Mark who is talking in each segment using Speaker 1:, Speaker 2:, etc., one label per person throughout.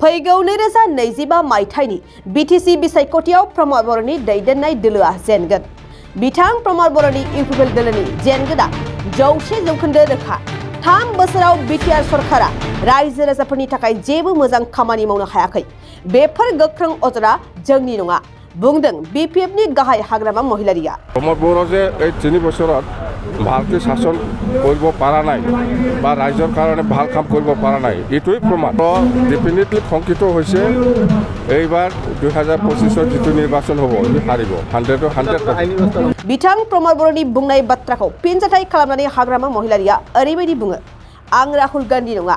Speaker 1: फैगौ 2025 मायथाइनि बीटीसी बिसायख'थियाव प्रमद बर'नि दैदेननाय दोलोआ जेनगोन। बिथां प्रमद बर'नि इउपिपिएल दोलोनि जेनगोना 100% रोखा। 3 बोसोराव बीटीआर सरकारा रायजो राजाफोरनि थाखाय जेबो मोजां खामानि मावनो हायाखै। बेफोर गोख्रों अजना जोंनि नङा, बुंदों बीपीएफनि गाहाय हाग्रामा महिलारिया।
Speaker 2: प्रमद बर' जे 3 बोसोराव ভালকে শাসন কৰিব পৰা নাই বা ৰাইজৰ কাৰণে ভাল কাম কৰিব পৰা নাই, এইটোৱে প্ৰমাণ। ডেফিনেটলি শংকিত হৈছে এইবাৰ 2025 যিটো নিৰ্বাচন হ'ব হাৰিব 100%।
Speaker 1: बिथां प्रमद बर'नि बुंनाय बाथ्राखौ फिनजाथाय खालामनानै हाग्रामा महिलारिया ओरैबायदि बुङो, आं राहुल गान्धी नङा,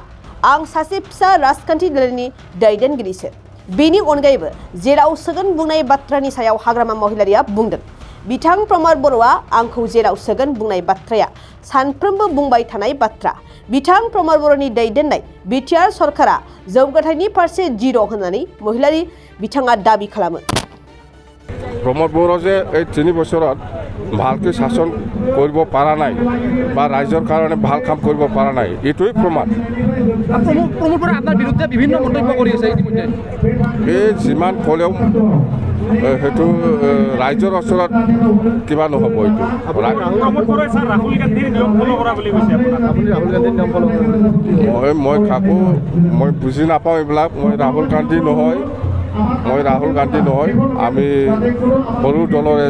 Speaker 1: आं सासे फिसा राजखान्थि दोलोनि दैदेनगिरिसो। बेनि अनगायैबो जेराव सोगोन बुंनाय बाथ्रानि सायाव हाग्रामा महिलारिया बुंदों, बिथां प्रमद बर'आ आंखौ जेराव सोगोन बुंनाय बाथ्राया सानफ्रोमबो बुंबाय थानाय बाथ्रा। बिथां प्रमद बर'नि दैदेननाय बीटीआर सरकारा जौगाथायनि फारसे जिर' होननानै महिलारि बिथाङा दाबि खालामो।
Speaker 2: प्रमद बर' जे 3 बोसोराव ভালকে শাসন কৰিব পৰা নাই বা ৰাইজৰ কাৰণে ভাল কাম কৰিব পৰা নাই, এইটোৱে প্ৰমাণ।
Speaker 3: প্ৰমদ বৰা আপোনাৰ বিৰুদ্ধে বিভিন্ন মন্তব্য কৰি আছে ইতিমধ্যে।
Speaker 2: এই যিমান ক'লেও সেইটো ৰাইজৰ ওচৰত কিবা নহ'ব। এইটো মই কাকো মই বুজি নাপাওঁ এইবিলাক। মই ৰাহুল গান্ধী নহয়, আমি সৰু দলৰে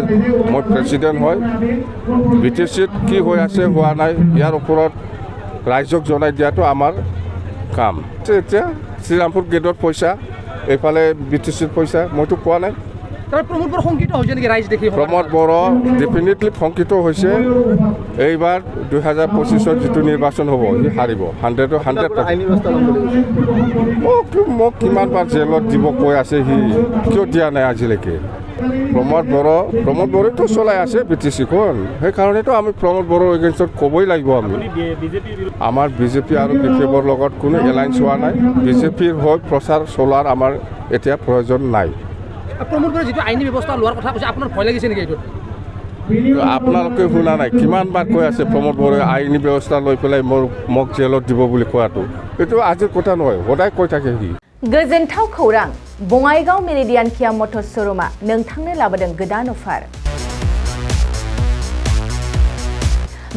Speaker 2: মই প্ৰেচিডেণ্ট হয়। বিটিচিত কি হৈ আছে হোৱা নাই ইয়াৰ ওপৰত ৰাইজক জনাই দিয়াটো আমাৰ কাম। এতিয়া শ্ৰীৰামপুৰ গেটত পইচা, এইফালে বিটিচিত পইচা, মইতো কোৱা নাই।
Speaker 3: প্ৰমদ বড়ো শংকিত হৈছে নেকি ৰাইজ দেখি?
Speaker 2: প্ৰমদ বড়ো ডেফিনেটলি শংকিত হৈছে এইবাৰ 2025 যিটো নিৰ্বাচন হ'ব হাৰিব 100%। মোক কিমানবাৰ জেলত দিব কৈ আছে, সি কিয় দিয়া নাই আজিলৈকে? প্ৰমদ বড়োতো চলাই আছে বিটিচিখন, সেইকাৰণেতো আমি প্ৰমদ বড়োৰ এগেইনষ্টত ক'বই লাগিব। আমাৰ বিজেপি আৰু বিপিএফৰ লগত কোনো এলায়েন্স হোৱা নাই। বিজেপিৰ হৈ প্ৰচাৰ চলোৱাৰ আমাৰ এতিয়া প্ৰয়োজন নাই।
Speaker 3: প্ৰমদ বড়োৱে যিটো আইনী ব্যৱস্থা লোৱাৰ কথা কৈছে, আপোনাৰ ভয় লাগিছে নেকি এইটোত?
Speaker 2: আপোনালোকে শুনা নাই কিমানবাৰ কৈ আছে প্ৰমদ বড়োৱে আইনী ব্যৱস্থা লৈ পেলাই মোক জেলত দিব বুলি কোৱাটো? এইটো আজিৰ কথা নহয়, সদায় কৈ থাকে সি।
Speaker 4: गोजोनथाव खौरां, बङाइगाव मेरिडियान किया मटर श'रुमा नोंथांनो लाबोदों गोदान अफार।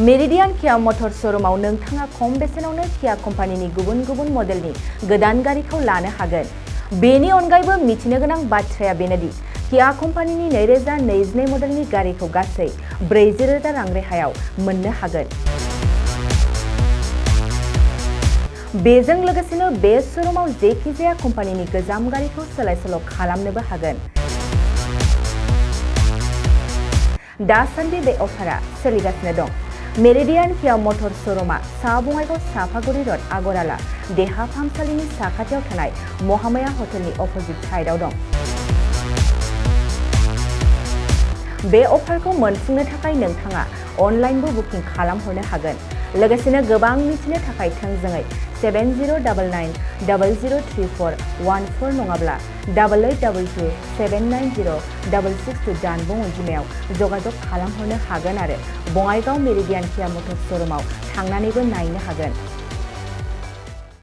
Speaker 4: मेरिडियान किया मटर श'रुमाव नोंथाङा खम बेसेनावनो किया कम्पानिनि गुबुन गुबुन मडेलनि गोदान गारिखौ लानो हागोन। बेनि अनगायैबो मिथिनो गोनां बाथ्राया बेनोदि किया कम्पानिनि 2022 मडेलनि गारिखौ गासै 40,000 रां रेहायाव मोननो हागोन। बेजों लोगोसेनो बे श'रुमाव जेखिजाया कम्पानिनि गोजाम गारिखौ सोलाय सोल' खालामनोबो हागोन। दासान्दि बे अफारा सोलिगासिनो दं। मेरिडियान किया मटर श'रुमा सा बङाइगाव साफागुरि रड आगराला देहा फाहामसालिनि साखाथियाव थानाय महामाया हटेलनि अपोजिट साइडआव दं। बे अफारखौ मोनफुंनो थाखाय नोंथाङा अनलाइनबो बुकिं खालामहरनो हागोन। लोगोसेनो गोबां मिथिनो थाखाय थोंजोङै 7099003414 नङाब्ला 8822790662 जानबुं अनजिमायाव जगाजग खालामहरनो हागोन आरो बङाइगाव मेरिडियान किया मटर श'रुमाव थांनानैबो नायनो हागोन।